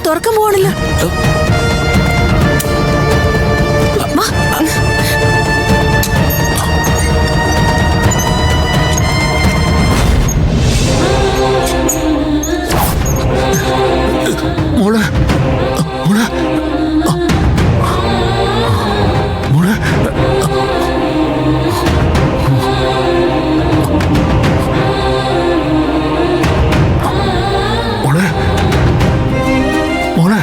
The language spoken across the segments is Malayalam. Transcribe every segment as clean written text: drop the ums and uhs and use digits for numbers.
തുറക്കാൻ പോവാണല്ലോ. മോളെ മോളെ മോളെ മോളെ മോളെ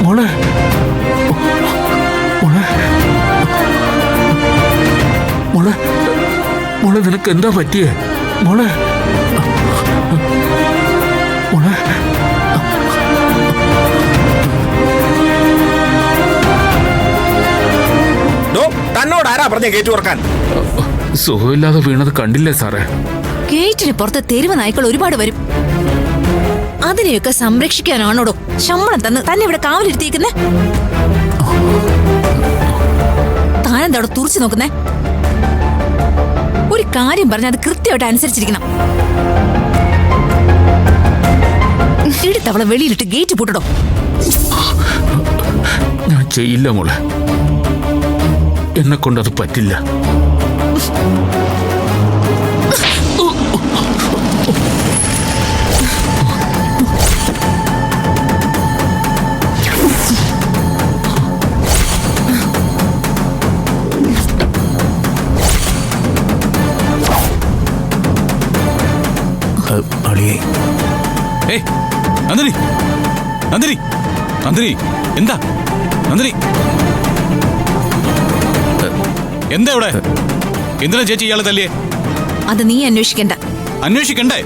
മോളെ മോളെ മോളെ മോളെ നിനക്ക് എന്താ പറ്റിയേ മോളെ മോളെ തന്നോട് ആരാ പറഞ്ഞ ഗേറ്റ് തുറക്കാൻ? സുഖമില്ലാതെ വീണത് കണ്ടില്ലേ സാറേ? ഗേറ്റിന് പുറത്ത് തെരുവ് നായ്ക്കൾ ഒരുപാട് വരും. അതിനെയൊക്കെ സംരക്ഷിക്കാനാണോടോ ശമ്പളം തന്ന് തന്നെ ഇവിടെ കാവലിരുത്തിയിരിക്കുന്നേ? താനെന്താടോ തുറച്ചു നോക്കുന്നേ? ഒരു കാര്യം പറഞ്ഞാൽ അത് കൃത്യമായിട്ട് അനുസരിച്ചിരിക്കണം. എടുത്തവളെ വെളിയിലിട്ട് ഗേറ്റ് പൂട്ടടോ. ഞാൻ ചെയ്യില്ല മോളെ, എന്നെ കൊണ്ടത് പറ്റില്ല. നന്ദിനി നന്ദിനി നന്ദിനി എന്താ നന്ദിനി എന്താ ഇവിടെ? എന്തിനാ ചേച്ചി ഇയാളെ തല്ലിയേ? അത് നീ അന്വേഷിക്കണ്ട. അന്വേഷിക്കണ്ടേ?